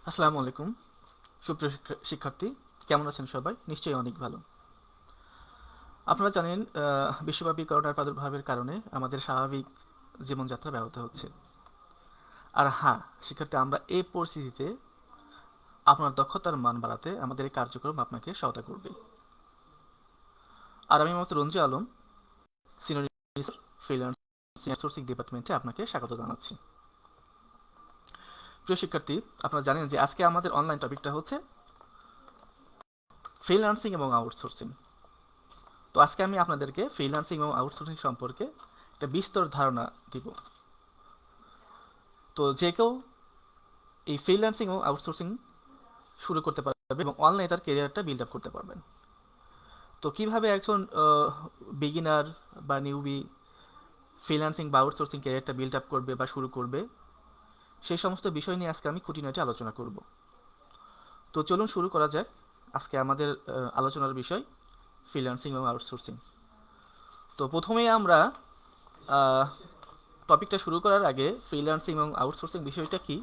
আসসালামু আলাইকুম সুপ্রিয় শিক্ষার্থী, কেমন আছেন সবাই? নিশ্চয়ই অনেক ভালো। আপনারা জানেন বিশ্বব্যাপী করোনার প্রাদুর্ভাবের কারণে আমাদের স্বাভাবিক জীবনযাত্রা ব্যাহত হচ্ছে। আর হ্যাঁ শিক্ষার্থী, আমরা এই পরিস্থিতিতে আপনার দক্ষতার মান বাড়াতে আমাদের এই কার্যক্রম আপনাকে সহায়তা করবে। আর আমি Mohammad Ranju Alam, senior freelancing outsourcing ডিপার্টমেন্টে আপনাকে স্বাগত জানাচ্ছি। প্রিয় শিক্ষার্থী, আপনারা জানেন যে আজকে আমাদের অনলাইন টপিকটা হচ্ছে ফ্রিল্যান্সিং এবং আউটসোর্সিং। তো আজকে আমি আপনাদেরকে ফ্রিল্যান্সিং এবং আউটসোর্সিং সম্পর্কে একটা বিস্তর ধারণা দিব। তো যে কেউ এই ফ্রিল্যান্সিং এবং আউটসোর্সিং শুরু করতে পারবে এবং অনলাইনে তার কেরিয়ারটা বিল্ড আপ করতে পারবেন। তো কিভাবে একজন বিগিনার বা নিউবি ফ্রিল্যান্সিং বা আউটসোর্সিং কেরিয়ারটা বিল্ড আপ করবে বা শুরু করবে, সেই সমস্ত বিষয় নিয়ে আজকে আমি খুঁটিনাটি আলোচনা করব। তো চলুন শুরু করা যাক। আজকে আমাদের আলোচনার বিষয় ফ্রিল্যান্সিং এবং আউটসোর্সিং। তো প্রথমেই আমরা টপিকটা শুরু করার আগে ফ্রিল্যান্সিং এবং আউটসোর্সিং বিষয়টা কি,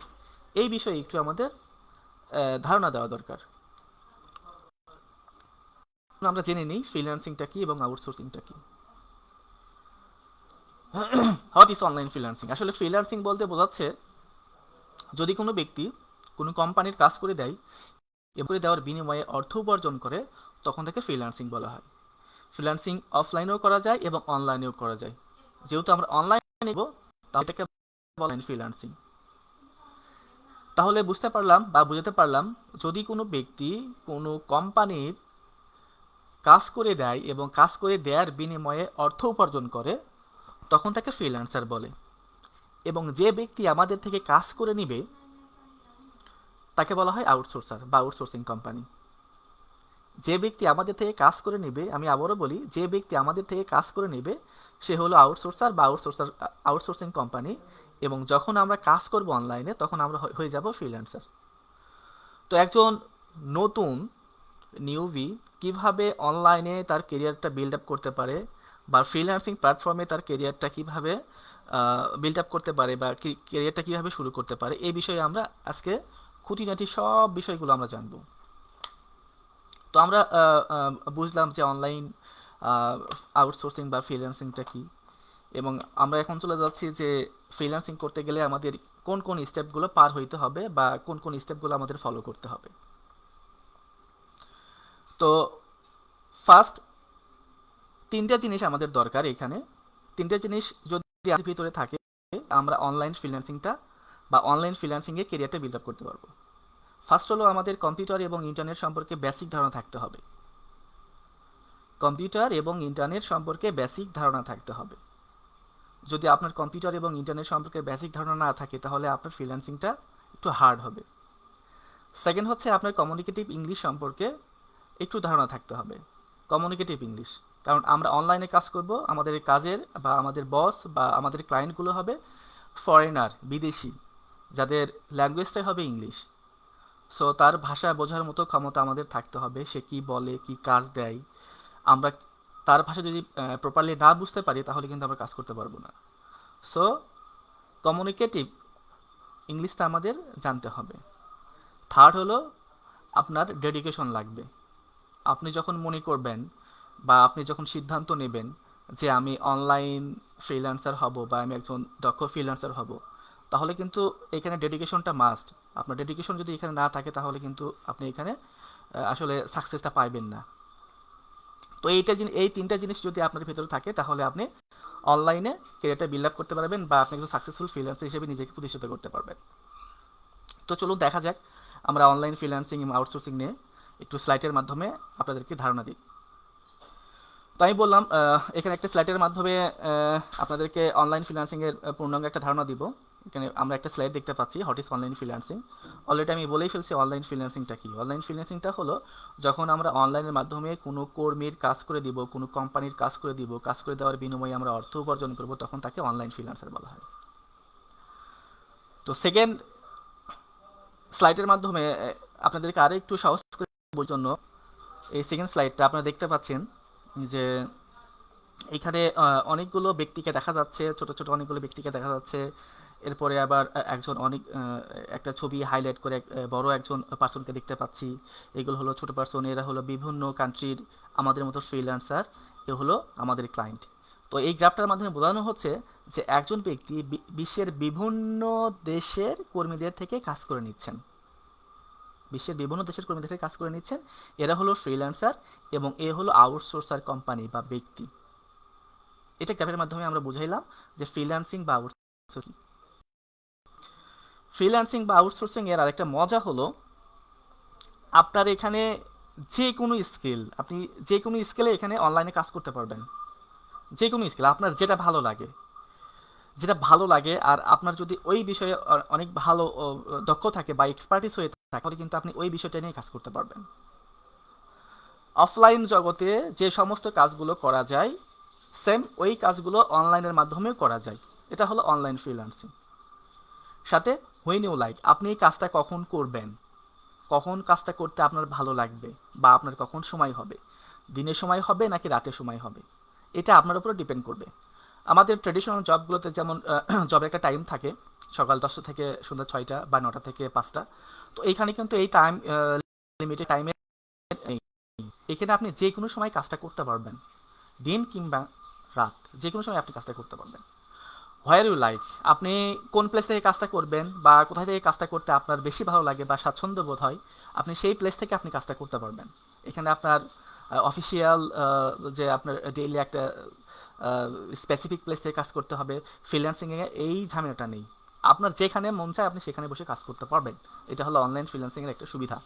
এই বিষয়ে একটু আমাদের ধারণা দেওয়া দরকার। আমরা জেনে নিই ফ্রিল্যান্সিংটা কি এবং আউটসোর্সিংটা কি। What is online freelancing? আসলে ফ্রিল্যান্সিং বলতে বোঝাচ্ছে যদি কোনো ব্যক্তি কোনো কোম্পানির কাজ করে দেয় এবং করে দেওয়ার বিনিময়ে অর্থ উপার্জন করে, তখন তাকে ফ্রিল্যান্সিং বলা হয়। ফ্রিল্যান্সিং অফলাইনেও করা যায় এবং অনলাইনেও করা যায়। যেহেতু আমরা অনলাইনে নেব, তাহলে এটাকে বলা হয় ফ্রিল্যান্সিং। তাহলে বুঝতে পারলাম বা বুঝাতে পারলাম, যদি কোনো ব্যক্তি কোনো কোম্পানির কাজ করে দেয় এবং কাজ করে দেওয়ার বিনিময়ে অর্থ উপার্জন করে, তখন তাকে ফ্রিল্যান্সার বলে। এবং যে ব্যক্তি আমাদের থেকে কাজ করে নিবে, তাকে বলা হয় আউটসোর্সার বা আউটসোর্সিং কোম্পানি। যে ব্যক্তি আমাদের থেকে কাজ করে নেবে, আমি আবারও বলি, যে ব্যক্তি আমাদের থেকে কাজ করে নেবে সে হলো আউটসোর্সার বা আউটসোর্সিং কোম্পানি। এবং যখন আমরা কাজ করব অনলাইনে, তখন আমরা হয়ে যাব ফ্রিল্যান্সার। তো একজন নতুন নিউবি কিভাবে অনলাইনে তার কেরিয়ারটা বিল্ড আপ করতে পারে, বা ফ্রিল্যান্সিং প্ল্যাটফর্মে তার কেরিয়ারটা কিভাবে বিল্ড আপ করতে পারে, বা কেরিয়ারটা কিভাবে শুরু করতে পারে, এই বিষয়ে আমরা আজকে খুঁটিনাটি সব বিষয়গুলো আমরা জানবো। তো আমরা বুঝলাম যে অনলাইন আউটসোর্সিং বা ফ্রিল্যান্সিংটা কি, এবং আমরা এখন চলে যাচ্ছি যে ফ্রিল্যান্সিং করতে গেলে আমাদের কোন কোন স্টেপগুলো পার হইতে হবে বা কোন কোন স্টেপগুলো আমাদের ফলো করতে হবে। তো ফার্স্ট তিনটা জিনিস আমাদের দরকার এখানে। তিনটা জিনিস যদি আমাদের ভিতরে থাকে, আমরা অনলাইন ফ্রিল্যান্সিংটা বা অনলাইন ফ্রিল্যান্সিংয়ে কেরিয়ারটা বিল্ড আপ করতে পারবো। ফার্স্ট হলো আমাদের কম্পিউটার এবং ইন্টারনেট সম্পর্কে বেসিক ধারণা থাকতে হবে। কম্পিউটার এবং ইন্টারনেট সম্পর্কে বেসিক ধারণা থাকতে হবে। যদি আপনার কম্পিউটার এবং ইন্টারনেট সম্পর্কে বেসিক ধারণা না থাকে, তাহলে আপনার ফ্রিল্যান্সিংটা একটু হার্ড হবে। সেকেন্ড হচ্ছে আপনার কমিউনিকেটিভ ইংলিশ সম্পর্কে একটু ধারণা থাকতে হবে। কমিউনিকেটিভ ইংলিশ, কারণ আমরা অনলাইনে কাজ করব, আমাদের কাজের বা আমাদের বস বা আমাদের ক্লায়েন্টগুলো হবে ফরেনার, বিদেশি, যাদের ল্যাঙ্গুয়েজটাই হবে ইংলিশ। সো তার ভাষা বোঝার মতো ক্ষমতা আমাদের থাকতে হবে। সে কি বলে, কি কাজ দেয়, আমরা তার ভাষা যদি প্রপারলি না বুঝতে পারি, তাহলে কিন্তু আমরা কাজ করতে পারবো না। সো কমিউনিকেটিভ ইংলিশটা আমাদের জানতে হবে। থার্ড হলো আপনার ডেডিকেশন লাগবে। আপনি যখন মনে করবেন বা আপনি যখন সিদ্ধান্ত নেবেন যে আমি অনলাইন ফ্রিল্যান্সার হব বা আমি একজন দক্ষ ফ্রিল্যান্সার হব, তাহলে কিন্তু এখানে ডেডিকেশনটা মাস্ট। আপনার ডেডিকেশন যদি এখানে না থাকে, তাহলে কিন্তু আপনি এখানে আসলে সাকসেসটা পাইবেন না। তো এই তিনটা জিনিস যদি আপনার ভিতরে থাকে, তাহলে আপনি অনলাইনে কেরিয়ারটা বিল্ড আপ করতে পারবেন বা আপনি একজন সাকসেসফুল ফ্রিল্যান্সার হিসেবে নিজেকে প্রতিষ্ঠিত করতে পারবেন। তো চলুন দেখা যাক আমরা অনলাইন ফ্রিল্যান্সিং এবং আউটসোর্সিং নিয়ে একটু স্লাইডের মাধ্যমে আপনাদেরকে ধারণা দিই। তো আমি বললাম এখানে একটা স্লাইডের মাধ্যমে আপনাদেরকে অনলাইন ফ্রিল্যান্সিংয়ের পূর্ণাঙ্গ একটা ধারণা দিব। এখানে আমরা একটা স্লাইড দেখতে পাচ্ছি, what is online freelancing. Already আমি বলেই ফেলছি অনলাইন ফ্রিল্যান্সিংটা কি। অনলাইন ফ্রিল্যান্সিংটা হলো যখন আমরা অনলাইনের মাধ্যমে কোনো কর্মীর কাজ করে দিব, কোনো কোম্পানির কাজ করে দিব, কাজ করে দেওয়ার বিনিময়ে আমরা অর্থ উপার্জন করব, তখন তাকে অনলাইন ফ্রিল্যান্সার বলা হয়। তো সেকেন্ড স্লাইডের মাধ্যমে আপনাদেরকে আরও একটু সহজ করে বোঝার জন্য এই সেকেন্ড স্লাইডটা আপনারা দেখতে পাচ্ছেন যে এখানে অনেকগুলো ব্যক্তিকে দেখা যাচ্ছে, ছোট ছোট অনেকগুলো ব্যক্তিকে দেখা যাচ্ছে। এরপরে আবার একজন অনেক একটা ছবি হাইলাইট করে বড় একজন পার্সনকে দেখতে পাচ্ছি। এগুলো হলো ছোট পার্সন, এরা হলো বিভিন্ন কান্ট্রির আমাদের মতো ফ্রিল্যান্সার, এ হলো আমাদের ক্লায়েন্ট। তো এই গ্রাফটার মাধ্যমে বোঝানো হচ্ছে যে একজন ব্যক্তি বিশ্বের বিভিন্ন দেশের কর্মীদের থেকে কাজ করে নিচ্ছেন, বিশ্বের বিভিন্ন দেশের কর্মীদের থেকে কাজ করে নিচ্ছেন, এরা হলো ফ্রিল্যান্সার এবং এ হলো আউটসোর্সার কোম্পানি বা ব্যক্তি। এটা গ্রাফের মাধ্যমে আমরা বুঝাইলাম যে ফ্রিল্যান্সিং বা আউটসোর্সিং। ফ্রিল্যান্সিং বা আউটসোর্সিং এর আরেকটা মজা হলো আপনার এখানে যে কোনো স্কিল, আপনি যে কোনো স্কিলে এখানে অনলাইনে কাজ করতে পারবেন। যে কোনো স্কিল আপনার যেটা ভালো লাগে, যেটা ভালো লাগে, আর আপনার যদি ওই বিষয়ে অনেক ভালো দক্ষ থাকে বা এক্সপার্টিস হয়ে থাকে, তাহলে কিন্তু আপনি ওই বিষয়টা নিয়ে কাজ করতে পারবেন। অফলাইন জগতে যে সমস্ত কাজগুলো করা যায়, সেম ওই কাজগুলো অনলাইনের মাধ্যমেও করা যায়। এটা হলো অনলাইন ফ্রিল্যান্সিং। সাথে হুইন ইউ লাইক, আপনি এই কাজটা কখন করবেন, কখন কাজটা করতে আপনার ভালো লাগবে বা আপনার কখন সময় হবে, দিনের সময় হবে নাকি রাতের সময় হবে, এটা আপনার উপরে ডিপেন্ড করবে। আমাদের ট্রেডিশনাল জবগুলোতে যেমন জবের একটা টাইম থাকে, সকাল 10টা থেকে সন্ধ্যা 6টা বা 9টা থেকে 5টা। তো এইখানে কিন্তু এই টাইম লিমিটেড টাইমে নেই। এখানে আপনি যে কোনো সময় কাজটা করতে পারবেন, দিন কিংবা রাত, যে কোনো সময় আপনি কাজটা করতে পারবেন। হোয়ার ইউ লাইক, আপনি কোন প্লেস থেকে কাজটা করবেন বা কোথায় থেকে কাজটা করতে আপনার বেশি ভালো লাগে বা স্বাচ্ছন্দ্য বোধ হয়, আপনি সেই প্লেস থেকে আপনি কাজটা করতে পারবেন। এখানে আপনার অফিসিয়াল যে আপনার ডেইলি একটা স্পেসিফিক প্লেস থেকে কাজ করতে হবে, ফ্রিল্যান্সিংয়ে এই ঝামেলাটা নেই। আপনার যেখানে মন চায় আপনি সেখানে বসে কাজ করতে পারবেন। এটা হলো অনলাইন ফ্রিল্যান্সিংয়ের একটা সুবিধা।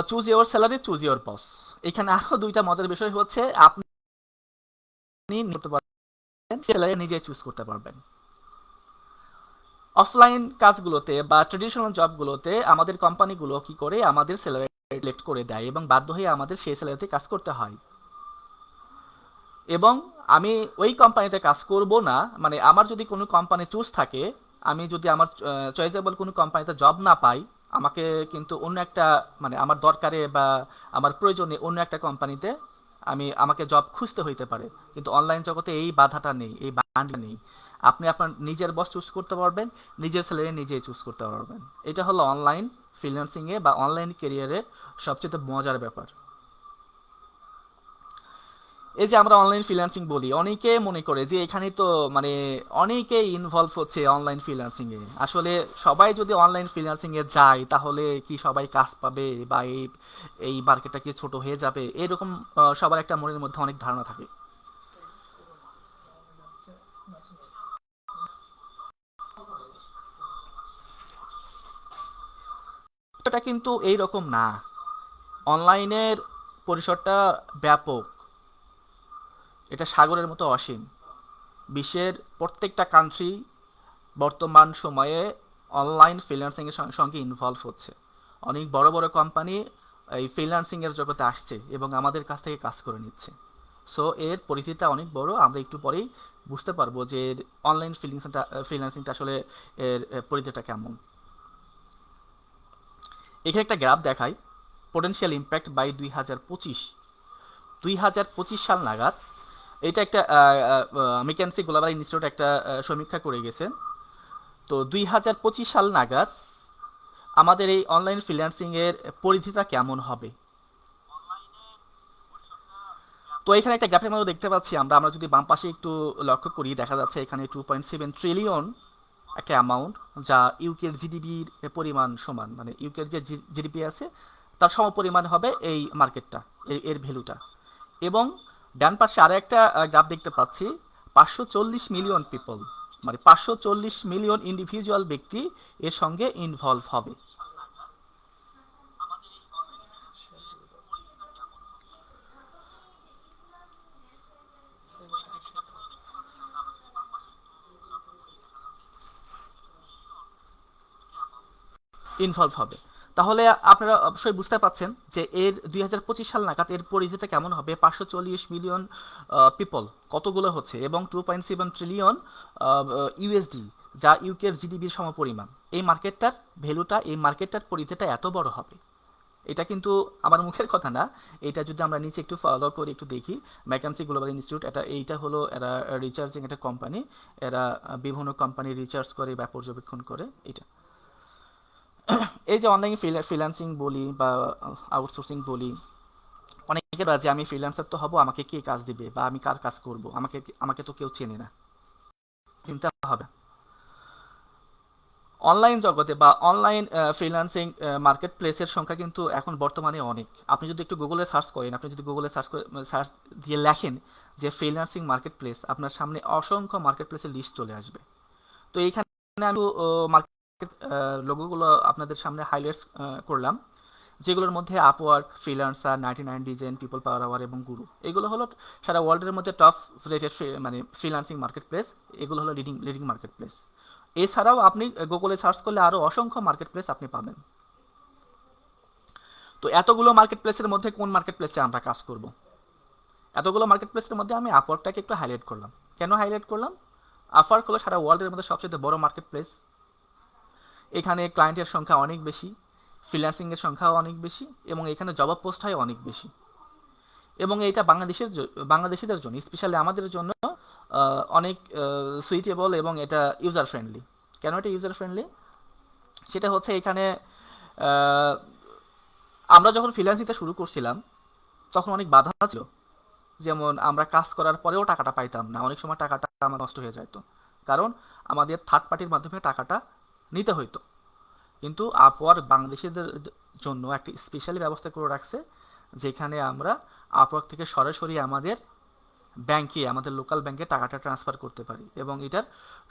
Choose your salary, choose your boss. এখানে আরও দুইটা মজার বিষয় হচ্ছে আপনি করতে পারবেন, স্যালারি নিজে চুজ করতে পারবেন। অফলাইন কাজগুলোতে বা ট্রেডিশনাল জবগুলোতে আমাদের কোম্পানিগুলো কি করে, আমাদের স্যালারি সিলেক্ট করে দেয় এবং বাধ্য হয়ে আমাদের সেই স্যালারিতে কাজ করতে হয়। এবং আমি ওই কোম্পানিতে কাজ করব না, মানে আমার যদি কোনো কোম্পানি চুজ থাকে, আমি যদি আমার চয়েসেবল কোনো কোম্পানিতে জব না পাই, আমাকে কিন্তু অন্য একটা, মানে আমার দরকারে বা আমার প্রয়োজনে অন্য একটা কোম্পানিতে আমাকে জব খুঁজতে হইতে পারে। কিন্তু অনলাইন জগতে এই বাধাটা নেই, এই বাধাটা নেই। আপনি আপনার নিজের বস চুজ করতে পারবেন, নিজের স্যালারি নিজেই চুজ করতে পারবেন। এটা হলো অনলাইন ফ্রিল্যান্সিংয়ে বা অনলাইন ক্যারিয়ারের সবচেয়ে মজার ব্যাপার। এই যে আমরা অনলাইন ফ্রিল্যান্সিং বলি, অনেকে মনে করে যে এখানে তো মানে অনেকে ইনভলভ হচ্ছে অনলাইন ফ্রিল্যান্সিং এ। আসলে সবাই যদি অনলাইন ফ্রিল্যান্সিং এ যায় তাহলে কি সবাই কাজ পাবে বা এই এই মার্কেটটা কি ছোট হয়ে যাবে, এরকম সবার একটা মনের মধ্যে অনেক ধারণা থাকে। এটা কিন্তু এই রকম না। অনলাইনের পরিসরটা ব্যাপক, এটা সাগরের মতো অসীম। বিশ্বের প্রত্যেকটা কান্ট্রি বর্তমান সময়ে অনলাইন ফ্রিল্যান্সিংয়ের সঙ্গে ইনভলভ হচ্ছে। অনেক বড় বড় কোম্পানি এই ফ্রিল্যান্সিংয়ের জগতে আসছে এবং আমাদের কাছ থেকে কাজ করে নিচ্ছে। সো এর পরিধিটা অনেক বড়, আমরা একটু পরেই বুঝতে পারবো যে অনলাইন ফ্রিল্যান্সিংটা আসলে এর পরিধিটা কেমন। এখানে একটা গ্রাফ দেখাই, পোটেনশিয়াল ইম্প্যাক্ট বাই 2025 সাল নাগাদ। এটা একটা মেকেন্সি গ্লোবাল ইনস্টিটিউট একটা সমীক্ষা করে গেছেন। তো 2025 সাল নাগাদ আমাদের এই অনলাইন ফ্রিল্যান্সিং এর পরিধিটা কেমন হবে। তো এখানে একটা গ্রাফের মধ্যে দেখতে পাচ্ছি আমরা আমরা যদি বাম পাশে একটু লক্ষ্য করি, দেখা যাচ্ছে এখানে 2.7 ট্রিলিয়ন একটা অ্যামাউন্ট, যা ইউকের জিডিপির পরিমাণ সমান, মানে ইউকের যে জিডিপি আছে তার সমপরিমাণ হবে এই মার্কেটটা, এর ভ্যালুটা। এবং ডান পাশে আরো একটা গ্রাফ দেখতে পাচ্ছি, 540 মিলিয়ন পিপল, মানে 540 মিলিয়ন ইন্ডিভিজুয়াল ব্যক্তি এর সঙ্গে ইনভলভ হবে। ইনভলভ হবে। তাহলে আপনারা অবশ্যই বুঝতে পাচ্ছেন যে এর 2025 সাল নাগাদ এর পরিধিটা কেমন হবে। 540 মিলিয়ন পিপল কতগুলো হচ্ছে, এবং 2.7 ট্রিলিয়ন ইউএসডি, যা ইউকের জিডিপির সমপরিমাণ। এই মার্কেটটার ভ্যালুটা, এই মার্কেটটার পরিধিটা এত বড় হবে, এটা কিন্তু আমার মুখের কথা না, এটা যদি আমরা নিচে একটু ফলো করি, একটু দেখি, ম্যাকেন্সি গ্লোবাল ইনস্টিটিউট, এইটা হলো এরা রিসার্চিং একটা কোম্পানি, এরা বিভিন্ন কোম্পানি রিসার্চ করে বা পর্যবেক্ষণ করে এটা। এই যে অনলাইন ফ্রিল্যান্সিং বলি বা আউটসোর্সিং বলি, অনেকের যে আমি ফ্রিল্যান্সার তো হব, আমাকে কে কাজ দিবে বা আমি কার কাজ করব, আমাকে আমাকে তো কেউ চেনে না, চিন্তা হবে। অনলাইন জগতে বা অনলাইন ফ্রিল্যান্সিং মার্কেট প্লেসের সংখ্যা কিন্তু এখন বর্তমানে অনেক। আপনি যদি একটু গুগলে সার্চ করেন, আপনি যদি গুগলে সার্চ দিয়ে লেখেন যে ফ্রিল্যান্সিং মার্কেট প্লেস, আপনার সামনে অসংখ্য মার্কেট প্লেসের লিস্ট চলে আসবে। তো এইখানে আমি মার্কেট লোগোগুলো আপনাদের সামনে হাইলাইটস করলাম, যেগুলোর মধ্যে আপওয়ার্ক, ফ্রিল্যান্সার, 99 ডিজাইন, পিপল পাওয়ার আওয়ার এবং গুরু, এগুলো হলো সারা ওয়ার্ল্ডের মধ্যে টপ রেটেড মানে ফ্রিল্যান্সিং মার্কেট প্লেস। এগুলো হলো লিডিং লিডিং মার্কেট প্লেস। এছাড়াও আপনি গুগলে সার্চ করলে আরও অসংখ্য মার্কেট প্লেস আপনি পাবেন। তো এতগুলো মার্কেট প্লেসের মধ্যে কোন মার্কেট প্লেসে আমরা কাজ করব? এতগুলো মার্কেট প্লেসের মধ্যে আমি আপওয়ার্কটাকে একটু হাইলাইট করলাম। কেন হাইলাইট করলাম? আপওয়ার্ক হলো সারা ওয়ার্ল্ডের মধ্যে সবচেয়ে বড় মার্কেট প্লেস। এখানে ক্লায়েন্টের সংখ্যা অনেক বেশি, ফ্রিল্যান্সিংয়ের সংখ্যাও অনেক বেশি, এবং এখানে জব পোস্ট হয় অনেক বেশি। এবং এটা বাংলাদেশিদের জন্য, স্পেশালি আমাদের জন্য অনেক সুইটেবল, এবং এটা ইউজার ফ্রেন্ডলি। কেন এটা ইউজার ফ্রেন্ডলি? সেটা হচ্ছে এখানে আমরা যখন ফ্রিল্যান্সিংটা শুরু করছিলাম তখন অনেক বাধা ছিল, যেমন আমরা কাজ করার পরেও টাকাটা পাইতাম না, অনেক সময় টাকাটা আমার নষ্ট হয়ে যেত, কারণ আমাদের থার্ড পার্টির মাধ্যমে টাকাটা নিতে হইতো। কিন্তু আপওয়ার্ক বাংলাদেশিদের জন্য একটি স্পেশালি ব্যবস্থা করে রাখছে, যেখানে আমরা আপওয়ার্ক থেকে সরাসরি আমাদের ব্যাংকে, আমাদের লোকাল ব্যাংকে টাকাটা ট্রান্সফার করতে পারি, এবং এটার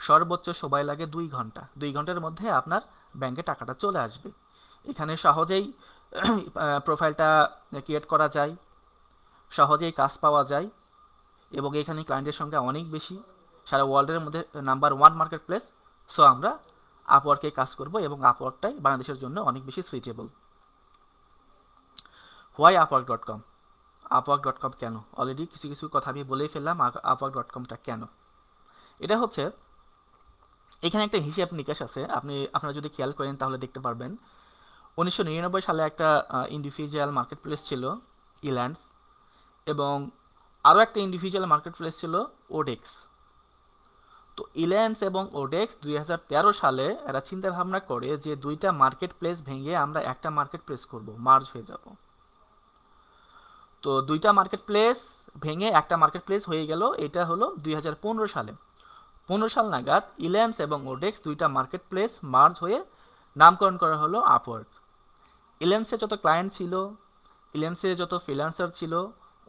সর্বোচ্চ সময় লাগে 2 ঘন্টা। 2 ঘন্টার মধ্যে আপনার ব্যাংকে টাকাটা চলে আসবে। এখানে সহজেই প্রোফাইলটা ক্রিয়েট করা যায়, সহজেই কাজ পাওয়া যায়, এবং এখানে ক্লায়েন্টের সংখ্যা অনেক বেশি, সারা ওয়ার্ল্ডের মধ্যে নাম্বার 1 মার্কেট প্লেস। সো আমরা আপওয়ার্কে কাজ করব, এবং আপওয়ার্কটাই বাংলাদেশের জন্য অনেক বেশি সুইটেবল। হোয়াই আপওয়ার্ক.com? আপওয়ার্ক.com কেন? অলরেডি কিছু কিছু কথা আমি বলেই ফেললাম। আপওয়ার্ক.comটা কেন? এটা হচ্ছে, এখানে একটা হিসাব নিকাশ আছে, আপনারা যদি খেয়াল করেন তাহলে দেখতে পারবেন। 1999 সালে একটা ইন্ডিভিজুয়াল মার্কেট প্লেস ছিল ইল্যান্ডস, এবং আরও একটা ইন্ডিভিজুয়াল মার্কেট প্লেস ছিল ওডেক্স। তো ইল্যান্ডস এবং ওডেক্স 2013 সালে এরা চিন্তা ভাবনা করে যে দুইটা মার্কেট প্লেস ভেঙে আমরা একটা মার্কেট প্লেস করব, মার্জ হয়ে যাব। তো দুইটা মার্কেট প্লেস ভেঙে একটা মার্কেট প্লেস হয়ে গেল। এটা হলো 2015 সালে। 15 সাল নাগাদ ইল্যান্ডস এবং ওডেক্স দুইটা মার্কেট প্লেস মার্জ হয়ে নামকরণ করা হলো আপওয়ার্ক। ইল্যান্ডসে যত ক্লায়েন্ট ছিল, ইল্যান্ডসে যত ফ্রিল্যান্সার ছিল,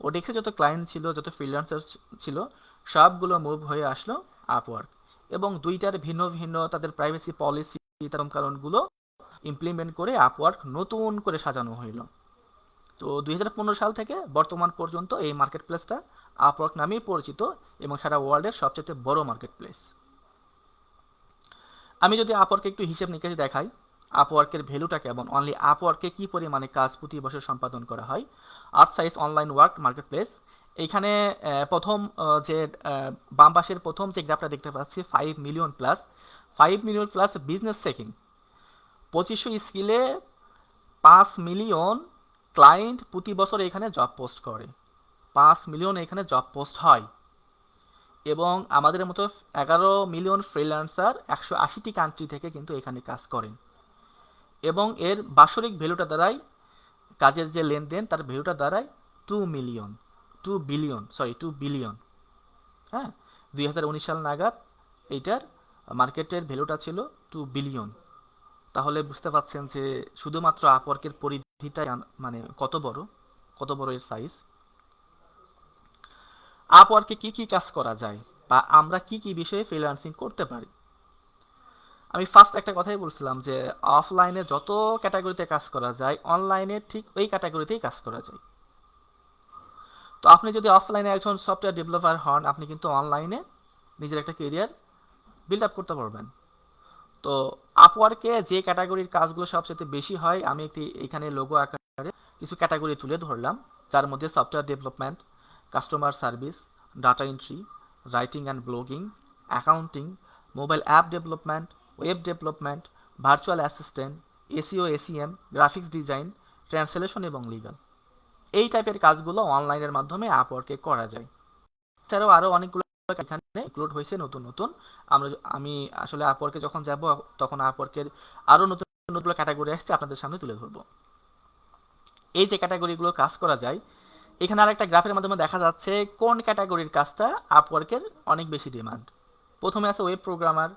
ওডেক্সে যত ক্লায়েন্ট ছিল, যত ফ্রিল্যান্সার ছিল, সবগুলো মুভ হয়ে আসলো আপওয়ার্ক। এবং দুইটার ভিন্ন ভিন্ন তাদের প্রাইভেসি পলিসি, কারণগুলো ইমপ্লিমেন্ট করে আপওয়ার্ক নতুন করে সাজানো হইল। তো 2015 সাল থেকে বর্তমান পর্যন্ত এই মার্কেট প্লেসটা আপওয়ার্ক নামেই পরিচিত, এবং সারা ওয়ার্ল্ডের সবচেয়ে বড় মার্কেট প্লেস। আমি যদি আপওয়ার্কে একটু হিসেব নিকেশ দেখাই, আপওয়ার্কের ভ্যালুটা কেমন, অনলি আপওয়ার্কে কি পরিমাণে কাজ প্রতি বছর সম্পাদন করা হয়। Earth size online work marketplace, এইখানে প্রথম যে বাম পাশের প্রথম যে গ্রাফটা দেখতে পাচ্ছি, 5 million plus, 5 million plus business checking, 2500 স্কিলে 5 million client প্রতি বছর এখানে জব পোস্ট করে, 5 মিলিয়ন এখানে জব পোস্ট হয়। এবং আমাদের মতো 11 মিলিয়ন ফ্রিল্যান্সার 180টি কান্ট্রি থেকে কিন্তু এখানে কাজ করেন, এবং এর বাৎসরিক ভ্যালুটা দাঁড়ায়, কাজের যে লেনদেন তার ভ্যালুটা দাঁড়ায় 2 বিলিয়ন। হ্যাঁ, 2019 সাল নাগাদ এইটার মার্কেটের ভ্যালুটা ছিল 2 বিলিয়ন। তাহলে বুঝতে পারছেন যে শুধুমাত্র আপওয়ার্কের পরিধিটা মানে কত বড় এর সাইজ। আপওয়ার্কে কি কি কাজ করা যায়, বা আমরা কি কি বিষয়ে ফ্রিল্যান্সিং করতে পারি। আমি ফার্স্ট একটা কথাই বলছিলাম যে অফলাইনে যত ক্যাটাগরিতে কাজ করা যায়, অনলাইনে ঠিক ওই ক্যাটাগরিতেই কাজ করা যায়। তো আপনি যদি অফলাইনে একজন সফটওয়্যার ডেভেলপার হন, আপনি কিন্তু অনলাইনে নিজের একটা কেরিয়ার বিল্ড আপ করতে পারবেন। তো আপওয়ার্কে যে ক্যাটাগরির কাজগুলো সবচেয়ে বেশি হয়, আমি এখানে লোগো আকারে কিছু ক্যাটাগরি তুলে ধরলাম, যার মধ্যে software development, customer service, data entry, writing and blogging, accounting, mobile app development, web development, virtual assistant, SEO, SEM, graphics design, translation এবং লিগাল। এই টাইপের কাজগুলো অনলাইনের মাধ্যমে আপওয়ার্কে করা যায়। এছাড়াও আরও অনেকগুলো এখানে ইনক্লুড হয়েছে নতুন নতুন। আমি আসলে আপওয়ার্কে যখন যাব তখন আপওয়ার্কের আরও নতুন নতুন ক্যাটাগরি আসছে আপনাদের সামনে তুলে ধরবো। এই যে ক্যাটাগরিগুলো কাজ করা যায়, এখানে আর একটা গ্রাফের মাধ্যমে দেখা যাচ্ছে কোন ক্যাটাগরির কাজটা আপওয়ার্কের অনেক বেশি ডিমান্ড। প্রথমে আছে ওয়েব প্রোগ্রামার,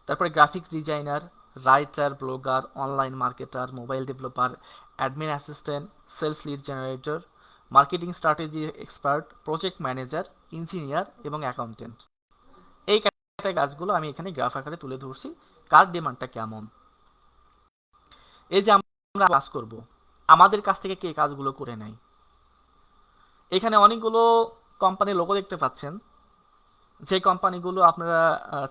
তারপরে graphics designer, writer, blogger, online marketer, mobile developer, admin assistant, sales lead generator, marketing strategy expert, project manager, engineer এবং অ্যাকাউন্টেন্ট। এই ক্যাটাগরি কাজগুলো আমি এখানে গ্রাফ আকারে তুলে ধরছি কার ডিমান্ডটা কেমন। এই যে আমরা কাজ করব, আমাদের কাছ থেকে কে কাজগুলো করে নেয়। এখানে অনেকগুলো কোম্পানির লোগো দেখতে পাচ্ছেন, যে কোম্পানিগুলো আপনারা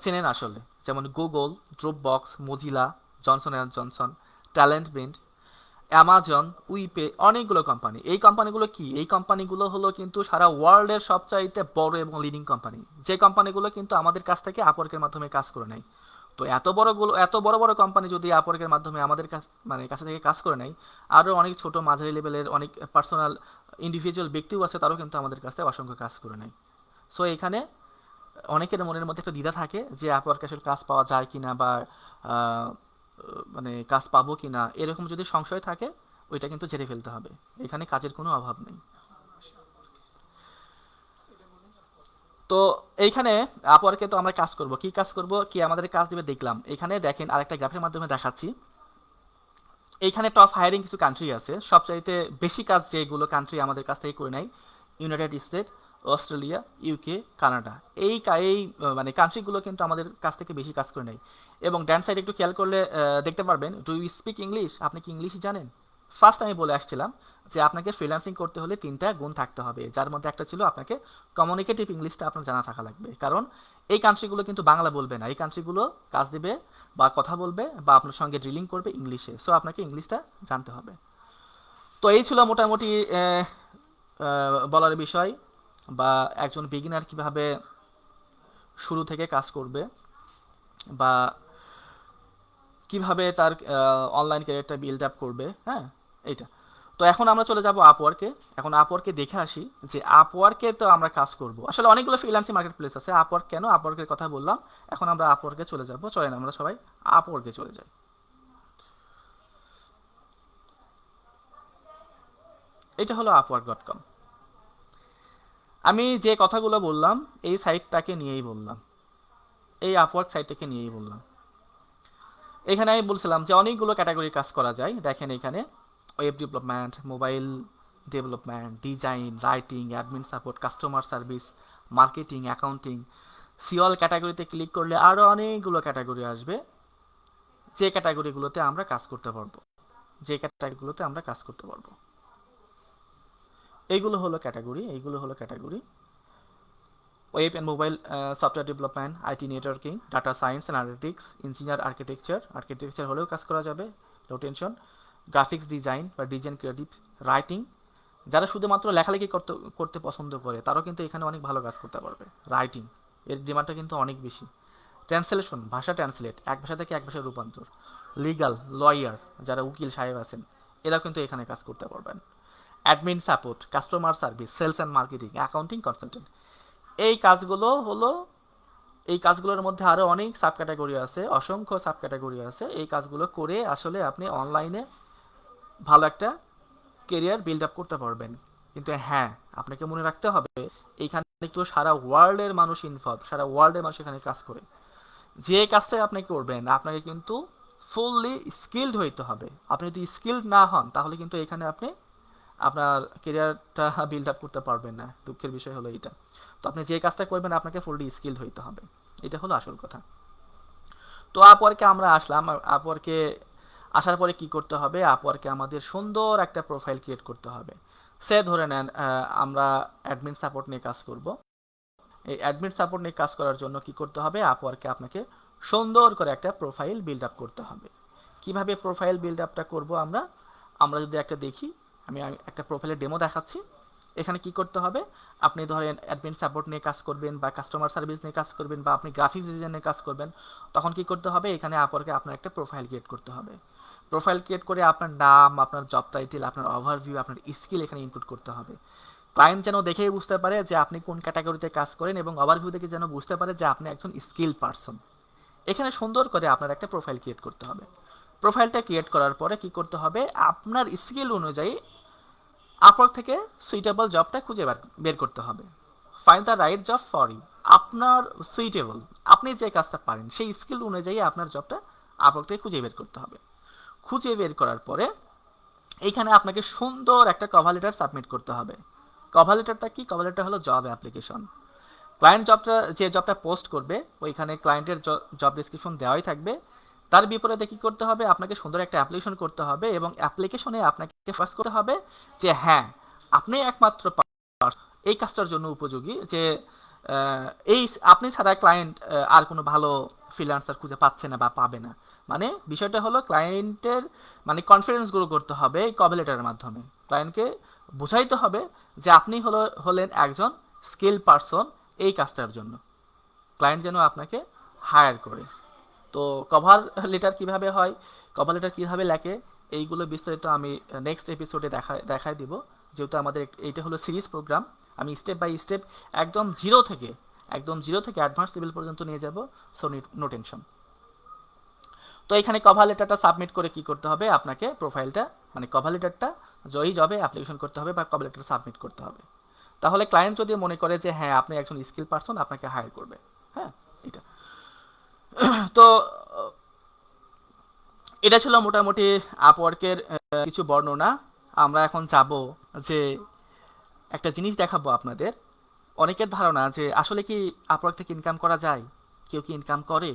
চেনেন আসলে, যেমন Google, Dropbox, Mozilla, Johnson and Johnson, TalentBin, Amazon, WePay, অনেকগুলো কোম্পানি। এই কোম্পানিগুলো কি? এই কোম্পানিগুলো হলো কিন্তু সারা ওয়ার্ল্ডের সবচাইতে বড় এবং লিডিং কোম্পানি, যে কোম্পানিগুলো কিন্তু আমাদের কাছ থেকে আপওয়ার্কের মাধ্যমে কাজ করে নেয়। তো এত বড় বড় কোম্পানি যদি আপওয়ার্কের মাধ্যমে আমাদের কাছে থেকে কাজ করে নেয়, আরও অনেক ছোট মাঝারি লেভেলের অনেক পার্সোনাল ইন্ডিভিজুয়াল ব্যক্তিও আছে, তারাও কিন্তু আমাদের কাছ থেকে অসংখ্য কাজ করে নেয়। সো এখানে অনেকের মনের মধ্যে একটা দ্বিধা থাকে যে আপওয়ার্কে আসলে কাজ পাওয়া যায় কিনা, বা আহ, কাজ পাবো কিনা, এরকম যদি সংশয় থাকে ওইটা কিন্তু ঝেড়ে ফেলতে হবে। এখানে কাজের কোনো অভাব নেই। তো এইখানে আপওয়ার্কে তো আমরা কাজ করব, কি কাজ করব, কি আমাদের কাজ দিবে দেখলাম। এখানে দেখেন আরেকটা গ্রাফের মাধ্যমে দেখাচ্ছি। এইখানে টপ হায়ারিং কিছু কান্ট্রি আছে, সবচাইতে বেশি কাজ যেগুলো কান্ট্রি আমাদের কাছ থেকে করে নেয়: United state, Australia, UK, Canada. এই মানে কান্ট্রিগুলো কিন্তু আমাদের কাছ থেকে বেশি কাজ করে নেয়। এবং ডান সাইড একটু খেয়াল করলে দেখতে পারবেন, ডু ইউ স্পিক ইংলিশ? আপনি কি ইংলিশ জানেন? ফার্স্ট আমি বলে আসছিলাম যে আপনাকে ফ্রিল্যান্সিং করতে হলে 3টা গুণ থাকতে হবে, যার মধ্যে একটা ছিল আপনাকে কমিউনিকেটিভ ইংলিশটা আপনার জানা থাকা লাগবে। কারণ এই কান্ট্রিগুলো কিন্তু বাংলা বলবে না, এই কান্ট্রিগুলো কাজ দিবে বা কথা বলবে বা আপনার সঙ্গে ড্রিলিং করবে ইংলিশে। সো আপনাকে ইংলিশটা জানতে হবে। তো এই ছিল মোটামুটি বলার বিষয়, বা একজন বিগিনার কিভাবে শুরু থেকে কাজ করবে, বা কিভাবে তার অনলাইন ক্যারিয়ারটা বিল্ড আপ করবে। হ্যাঁ, এইটা। তো এখন আমরা চলে যাব আপওয়ার্কে। এখন আপওয়ার্কে দেখে আসি যে আপওয়ার্কে তো আমরা কাজ করব। আসলে অনেকগুলো ফ্রিল্যান্সিং মার্কেট প্লেস আছে, আপওয়ার্ক কেন, আপওয়ার্কের কথা বললাম। এখন আমরা আপওয়ার্কে চলে যাব, চলেন আমরা সবাই আপওয়ার্কে চলে যাই। এটা হলো আপওয়ার্ক.com। আমি যে কথাগুলো বললাম এই সাইটটাকে নিয়েই বললাম, এই আপওয়ার্ক সাইটটাকে নিয়েই বললাম। এখানে আমি বলছিলাম যে অনেকগুলো ক্যাটাগরি কাজ করা যায়। দেখেন এখানে web development, mobile development, design, writing, admin support, customer service, marketing, accounting. Seoul ক্যাটাগরিতে ক্লিক করলে আরও অনেকগুলো ক্যাটাগরি আসবে, যে ক্যাটাগরিগুলোতে আমরা কাজ করতে পারবো, যে ক্যাটাগরিগুলোতে আমরা কাজ করতে পারবো। এইগুলো হলো category. Web and mobile software development, IT networking, data science and analytics, engineer, architecture হলেও কাজ করা যাবে, নো টেনশন। গ্রাফিক্স ডিজাইন বা ডিজাইন ক্রিয়েটিভ, রাইটিং, যারা শুধুমাত্র লেখালেখি করতে করতে পছন্দ করে তারাও কিন্তু এখানে অনেক ভালো কাজ করতে পারবে। রাইটিং এর ডিমান্ডটা কিন্তু অনেক বেশি। ট্রান্সলেশন, ভাষা ট্রান্সলেট, এক ভাষা থেকে এক ভাষায় রূপান্তর। লিগাল, লয়ার, যারা উকিল সাহেব আছেন এরাও কিন্তু এখানে কাজ করতে পারবেন। Admin support, customer service, sales and marketing, accounting, consultant. এই কাজগুলো হলো, এই কাজগুলোর মধ্যে আরও অনেক সাব ক্যাটাগরি আছে, অসংখ্য সাব ক্যাটাগরি আছে। এই কাজগুলো করে আসলে আপনি অনলাইনে ভালো একটা কেরিয়ার বিল্ড আপ করতে পারবেন। কিন্তু হ্যাঁ, আপনাকে মনে রাখতে হবে এইখানে কিন্তু সারা ওয়ার্ল্ডের মানুষ ইনভলভ, সারা ওয়ার্ল্ডের মানুষ এখানে কাজ করে। যে কাজটাই আপনি করবেন আপনাকে কিন্তু ফুললি স্কিলড হইতে হবে। আপনি যদি স্কিলড না হন তাহলে কিন্তু এখানে আপনি আপনার কেরিয়ারটা বিল্ড আপ করতে পারবেন না। দুঃখের বিষয় হলো এটা। তো আপনি যে কাজটা করবেন আপনাকে ফুললি স্কিলড হইতে হবে, এটা হলো আসল কথা। তো আপওয়ার্কে আমরা আসলাম। আপওয়ার্কে আসার পরে কি করতে হবে? আপওয়ার্কে আমাদের সুন্দর একটা প্রোফাইল ক্রিয়েট করতে হবে। সে ধরে নেন আমরা অ্যাডমিন সাপোর্ট নিয়ে কাজ করব। এই অ্যাডমিন সাপোর্ট নিয়ে কাজ করার জন্য কি করতে হবে? আপওয়ার্কে আপনাকে সুন্দর করে একটা প্রোফাইল বিল্ড আপ করতে হবে। কিভাবে প্রোফাইল বিল্ড আপটা করবো আমরা আমরা যদি একটা দেখি, আমি একটা প্রোফাইলের ডেমো দেখাচ্ছি। এখানে কি করতে হবে? আপনি ধরেন অ্যাডমিন সাপোর্ট নিয়ে কাজ করবেন, বা কাস্টমার সার্ভিস নিয়ে কাজ করবেন, বা আপনি গ্রাফিক্স ডিজাইন নিয়ে কাজ করবেন। তখন কি করতে হবে? এখানে আপওয়ার্কে আপনার একটা প্রোফাইল ক্রিয়েট করতে হবে। প্রোফাইল ক্রিয়েট করে আপনার নাম, আপনার জব টাইটেল, আপনার ওভারভিউ, আপনার স্কিল এখানে ইনক্লুড করতে হবে। ক্লায়েন্ট যেন দেখেই বুঝতে পারে যে আপনি কোন ক্যাটাগরিতে কাজ করেন, এবং ওভারভিউ দেখে যেন বুঝতে পারে যে আপনি একজন স্কিল পারসন। এখানে সুন্দর করে আপনার একটা প্রোফাইল ক্রিয়েট করতে হবে। প্রোফাইলটা ক্রিয়েট করার পরে কি করতে হবে, আপনার স্কিল অনুযায়ী আপওয়ার্ক থেকে সুইটেবল জবটা খুঁজে বের করতে হবে। Find the right job for you. আপনার সুইটেবল, আপনি যে কাজটা পারেন সেই স্কিল অনুযায়ী আপনার জবটা আপওয়ার্ক থেকে খুঁজে বের করতে হবে। খুঁজে বের করার পরে এইখানে আপনাকে সুন্দর একটা কভার লেটার সাবমিট করতে হবে। কভার লেটারটা কি? কভার লেটার হলো জব অ্যাপ্লিকেশন। ক্লায়েন্ট যে জবটা পোস্ট করবে ওইখানে ক্লায়েন্টের জব ডিসক্রিপশন দেওয়াই থাকবে। তার বিপরীতে কি করতে হবে, আপনাকে সুন্দর একটা অ্যাপ্লিকেশন করতে হবে, এবং অ্যাপ্লিকেশনে আপনাকে ফার্স্ট করতে হবে যে হ্যাঁ আপনি একমাত্র এই কাজটার জন্য উপযোগী, যে এই আপনি ছাড়া ক্লায়েন্ট আর কোনো ভালো ফ্রিল্যান্সার খুঁজে পাচ্ছে না বা পাবে না। মানে বিষয়টা হলো ক্লায়েন্টের মানে কনফিডেন্স গ্রো করতে হবে এই কভার লেটারের মাধ্যমে। ক্লায়েন্টকে বোঝাইতে হবে যে আপনি হলেন একজন স্কিল পারসন এই কাজটার জন্য, ক্লায়েন্ট যেন আপনাকে হায়ার করে। তো কভার লেটার কিভাবে হয়, কভার লেটার কিভাবে লেখে, এইগুলো বিস্তারিত আমি নেক্সট এপিসোডে দেখায় দিব। যেহেতু আমাদের এইটা হলো সিরিজ প্রোগ্রাম, আমি স্টেপ বাই স্টেপ একদম জিরো থেকে অ্যাডভান্স লেভেল পর্যন্ত নিয়ে যাব। So no tension. তো এখানে কভার লেটারটা সাবমিট করে কি করতে হবে, আপনাকে প্রোফাইলটা মানে কভার লেটারটা জবে অ্যাপ্লিকেশন করতে হবে বা কভার লেটার সাবমিট করতে হবে। তাহলে ক্লায়েন্ট যদি মনে করে যে হ্যাঁ আপনি একজন স্কিল পারসন, আপনাকে হায়ার করবে। হ্যাঁ, এটা তো এটা ছিল মোটামুটি আপওয়ার্কের কিছু বর্ণনা। আমরা এখন যাব যে একটা জিনিস দেখাবো আপনাদের। অনেকের ধারণা যে আসলে কি আপওয়ার্ক থেকে ইনকাম করা যায়, কেউ কি ইনকাম করে?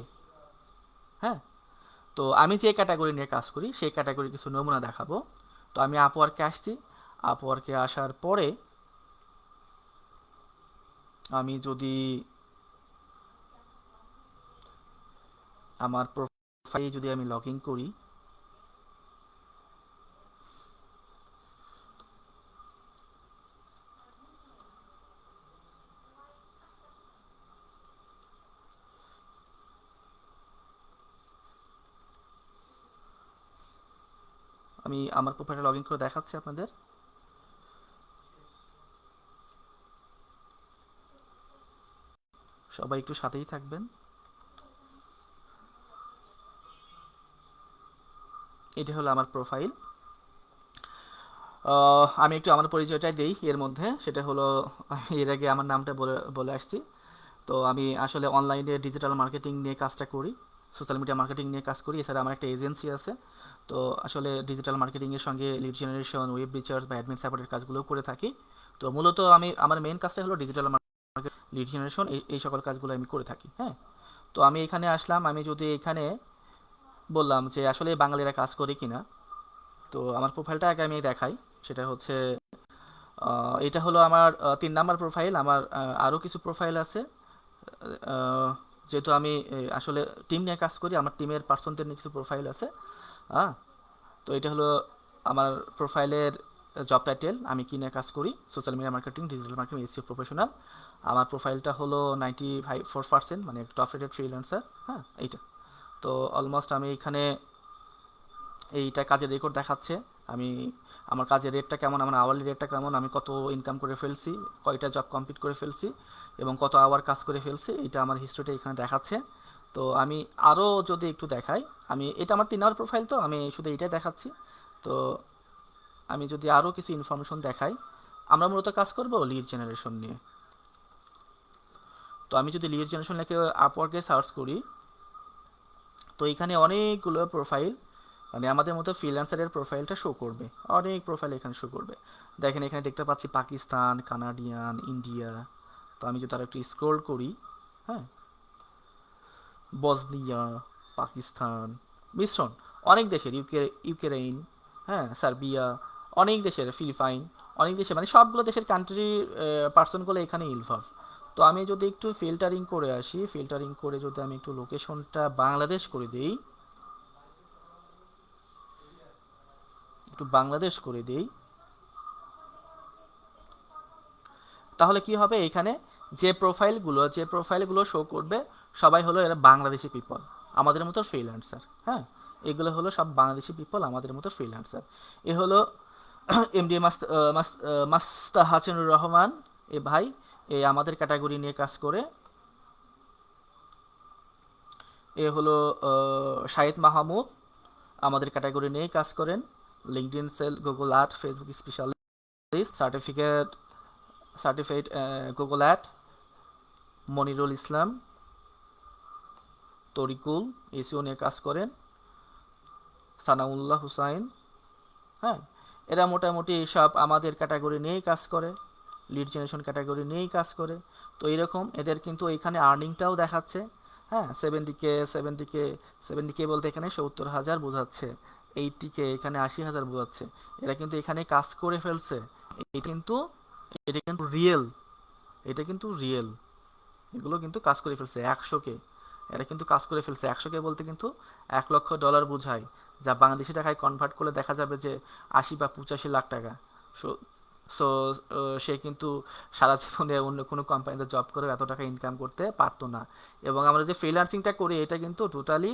হ্যাঁ, তো আমি যে ক্যাটাগরি নিয়ে কাজ করি সেই ক্যাটাগরি কিছু নমুনা দেখাবো। তো আমি আপওয়ার্কে আসছি। আপওয়ার্কে আসার পরে আমি যদি আমার প্রোফাইলে যদি আমি লগ ইন করি, আমি আমার প্রোফাইলে লগ ইন করে দেখাচ্ছি আপনাদের। সবাই একটু সাথেই থাকবেন। এটা হলো আমার প্রোফাইল। আমি একটু আমার পরিচয়টাই দিই এর মধ্যে। সেটা হলো আমি এর আগে আমার নামটা বলে বলে আসছি। তো আমি আসলে অনলাইনে ডিজিটাল মার্কেটিং নিয়ে কাজটা করি, সোশ্যাল মিডিয়া মার্কেটিং নিয়ে কাজ করি। এছাড়া আমার একটা এজেন্সি আছে। তো আসলে ডিজিটাল মার্কেটিংয়ের সঙ্গে লিড জেনারেশন, ওয়েব রিসার্চ বা অ্যাডমিন সাপোর্টের কাজগুলোও করে থাকি। তো মূলত আমার মেন কাজটা হলো ডিজিটাল মার্কেট, লিড জেনারেশন, এই সকল কাজগুলো আমি করে থাকি। হ্যাঁ, তো আমি এখানে আসলাম। আমি যদি এখানে বললাম যে আসলে বাঙালিরা কাজ করে কিনা, তো আমার প্রোফাইলটা আগে আমি দেখাই। সেটা হচ্ছে এটা হলো আমার 3 নাম্বার প্রোফাইল। আমার আরও কিছু প্রোফাইল আছে। আহ, যেহেতু আমি আসলে টিম নিয়ে কাজ করি, আমার টিমের পার্সনদের নিয়ে কিছু প্রোফাইল আছে। হ্যাঁ, তো এটা হলো আমার প্রোফাইলের জব টাইটেল, আমি কি নিয়ে কাজ করি, social media marketing, digital marketing, SEO professional. আমার প্রোফাইলটা হলো 94%, মানে টপ রেটেড ফ্রিল্যান্সার। হ্যাঁ, এইটা। তো অলমোস্ট আমি এখানে এইটা কাজের রেকর্ড দেখাচ্ছে। আমি আমার কাজের রেটটা কেমন, আমার আওয়ারলি রেটটা কেমন, আমি কত ইনকাম করে ফেলছি, কয়টা জব কমপ্লিট করে ফেলছি, এবং কত আওয়ার কাজ করে ফেলছি, এটা আমার হিস্ট্রিটা এখানে দেখাচ্ছে। তো আমি আরও যদি একটু দেখাই, এটা আমার 3 আওয়ার প্রোফাইল, তো আমি শুধু এইটাই দেখাচ্ছি। তো আমি যদি আরও কিছু ইনফরমেশন দেখাই, আমরা মূলত কাজ করব লিড জেনারেশন নিয়ে। তো আমি যদি লিড জেনারেশন লিখে আপওয়ার্কে সার্চ করি, তো এখানে অনেকগুলো প্রোফাইল, মানে আমাদের মতো ফ্রিল্যান্সারের প্রোফাইলটা শো করবে। অনেক প্রোফাইল এখানে শো করবে। দেখেন এখানে দেখতে পাচ্ছি পাকিস্তান, কানাডিয়ান, ইন্ডিয়া। তো আমি যদি আরো একটু স্ক্রোল করি, হ্যাঁ, বসনিয়া, পাকিস্তান, মিশ্রণ, অনেক দেশের, ইউক্রেইন, হ্যাঁ, সার্বিয়া, অনেক দেশের, ফিলিপাইন, অনেক দেশে, মানে সবগুলো দেশের কান্ট্রি পার্সনগুলো এখানে ইনভলভ। তো আমি যদি একটু ফিল্টারিং করে আসি, ফিল্টারিং করে যদি আমি একটু লোকেশনটা বাংলাদেশ করে দিই, একটু বাংলাদেশ করে দিই, তাহলে কি হবে, এখানে যে প্রোফাইলগুলো শো করবে সবাই হলো এরা বাংলাদেশি পিপল, আমাদের মতো ফ্রিল্যান্সার। হ্যাঁ, এগুলো হলো সব বাংলাদেশি পিপল, আমাদের মতো ফ্রিল্যান্সার। এ হলো এমডি মাস্তাহাসিনুর রহমান, এ ভাই এই আমাদের ক্যাটাগরি নিয়ে কাজ করে। এ হলো শাহিদ মাহমুদ, আমাদের ক্যাটাগরি নিয়েই কাজ করেন। LinkedIn sale, Google art, Facebook specialist, certified Google ad. Monirul Islam, Tarikul, SEO নিয়ে কাজ করেন। সানাউল্লাহ হুসাইন, হ্যাঁ, এরা মোটামুটি সব আমাদের ক্যাটাগরি নিয়েই কাজ করে, লিড জেনারেশন ক্যাটাগরি নিয়েই কাজ করে। তো এইরকম এদের কিন্তু এখানে আর্নিংটাও দেখাচ্ছে। হ্যাঁ, 70K বলতে এখানে 70,000 বোঝাচ্ছে, 80K এখানে 80,000 বোঝাচ্ছে। এরা কিন্তু এখানে কাজ করে ফেলছে। এটা কিন্তু এটা কিন্তু রিয়েল, এটা কিন্তু রিয়েল। এগুলো কিন্তু কাজ করে ফেলছে 100K। এরা কিন্তু কাজ করে ফেলছে 100K বলতে কিন্তু $1,00,000 বোঝায়, যা বাংলাদেশি টাকায় কনভার্ট করলে দেখা যাবে যে 80 বা 85 লাখ টাকা। সো সো সে কিন্তু সারা জীবনে অন্য কোনো কোম্পানিতে জব করে এত টাকা ইনকাম করতে পারতো না। এবং আমরা যে ফ্রিল্যান্সিংটা করি এটা কিন্তু টোটালি,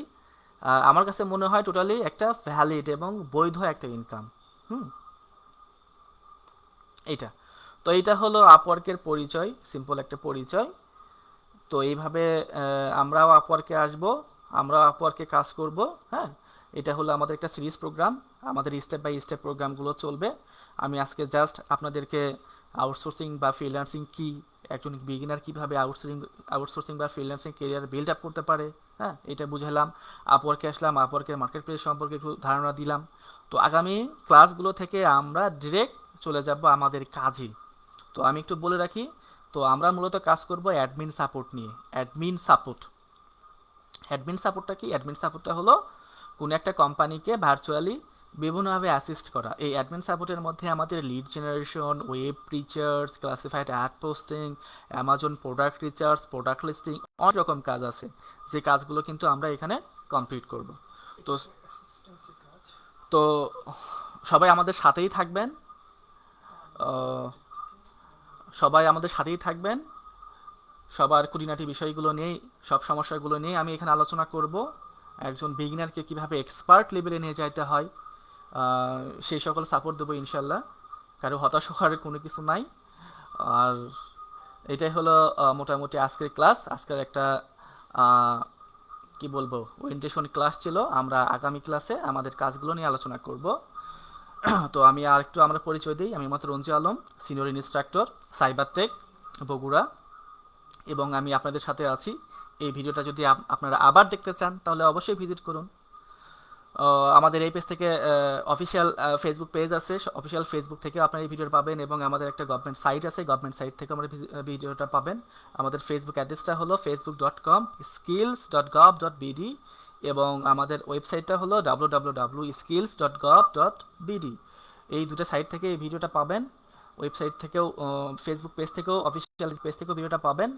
আমার কাছে মনে হয় টোটালি একটা ভ্যালিড এবং বৈধ একটা ইনকাম। হুম, এইটা। তো এইটা হলো আপওয়ার্কের পরিচয়, সিম্পল একটা পরিচয়। তো এইভাবে আমরাও আপওয়ার্কে আসব, আমরাও আপওয়ার্কে কাজ করব। হ্যাঁ, এটা হলো আমাদের একটা সিরিজ প্রোগ্রাম, আমাদের স্টেপ বাই স্টেপ প্রোগ্রামগুলো চলবে। আমি আজকে জাস্ট আপনাদেরকে আউটসোর্সিং বা ফ্রিল্যান্সিং কি, একজন বিগিনার কীভাবে আউটসোর্সিং বা ফ্রিল্যান্সিং কেরিয়ার বিল্ড আপ করতে পারে, হ্যাঁ, এটা বুঝালাম। আপওয়ার্কে আসলাম, আপওয়ার্কের মার্কেট প্লেস সম্পর্কে একটু ধারণা দিলাম। তো আগামী ক্লাসগুলো থেকে আমরা ডিরেক্ট চলে যাব আমাদের কাজে। তো আমি একটু বলে রাখি, তো আমরা মূলত কাজ করব অ্যাডমিন সাপোর্ট নিয়ে। অ্যাডমিন সাপোর্ট, অ্যাডমিন সাপোর্টটা কি? অ্যাডমিন সাপোর্টটা হলো কোনো একটা কোম্পানিকে ভার্চুয়ালি বিভিন্নভাবে অ্যাসিস্ট করা। এই অ্যাডমিন সাপোর্টের মধ্যে আমাদের lead generation, web recharge, classified ad posting, Amazon product recharge, product listing, অনেক রকম কাজ আছে, যে কাজগুলো কিন্তু আমরা এখানে কমপ্লিট করব। তো তো সবাই আমাদের সাথেই থাকবেন, সবাই আমাদের সাথেই থাকবেন। সবার খুঁটিনাটি বিষয়গুলো নিয়েই, সব সমস্যাগুলো নিয়ে আমি এখানে আলোচনা করব। একজন বিগিনারকে কিভাবে এক্সপার্ট লেভেলে নিয়ে যাইতে হয়, সেই সকল সাপোর্ট দেবো ইনশাল্লাহ। কারো হতাশ হওয়ার কোনো কিছু নাই। আর এটাই হলো মোটামুটি আজকের ক্লাস। আজকের একটা কি বলবো, ওরিয়েন্টেশন ক্লাস ছিল। আমরা আগামী ক্লাসে আমাদের কাজগুলো নিয়ে আলোচনা করব। তো আমি আর একটু আমরা পরিচয় দিই। আমি মাত্র Ranju Alam, senior instructor, cyber tech, Bogura. এবং আমি আপনাদের সাথে আছি। এই ভিডিওটা যদি আপনারা আবার দেখতে চান তাহলে অবশ্যই ভিজিট করুন। আমাদের এই পেজ থেকে অফিসিয়াল ফেসবুক পেজ আছে, অফিসিয়াল ফেসবুক থেকেও আপনারা এই ভিডিওটা পাবেন। এবং আমাদের একটা গভর্নমেন্ট সাইট আছে, গভর্নমেন্ট সাইট থেকে আমরা ভিডিওটা পাবেন। আমাদের ফেসবুক অ্যাড্রেসটা হলো facebook.com/skills.gov.bd এবং আমাদের ওয়েবসাইটটা হলো www.skills.gov.bd। এই দুটো সাইট থেকে এই ভিডিওটা পাবেন। ওয়েবসাইট থেকেও, ফেসবুক পেজ থেকেও, অফিসিয়াল পেজ থেকেও ভিডিওটা পাবেন।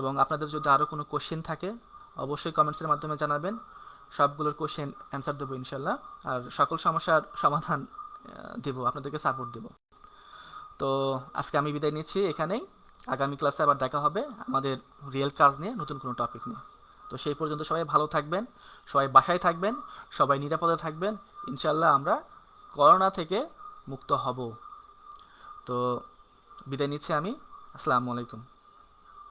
এবং আপনাদের যদি আরও কোনো কোশ্চেন থাকে অবশ্যই কমেন্টসের মাধ্যমে জানাবেন। সবগুলোর কোশ্চেন অ্যান্সার দেবো ইনশাল্লাহ। আর সকল সমস্যার সমাধান দেবো, আপনাদেরকে সাপোর্ট দেবো। তো আজকে আমি বিদায় নিচ্ছি এখানেই। আগামী ক্লাসে আবার দেখা হবে আমাদের রিয়েল কাজ নিয়ে, নতুন কোনো টপিক নিয়ে। তো সেই পর্যন্ত সবাই ভালো থাকবেন, সবাই বাসায় থাকবেন, সবাই নিরাপদে থাকবেন। ইনশাল্লাহ আমরা করোনা থেকে মুক্ত হব। তো বিদায় নিচ্ছি আমি। আসসালামু আলাইকুম।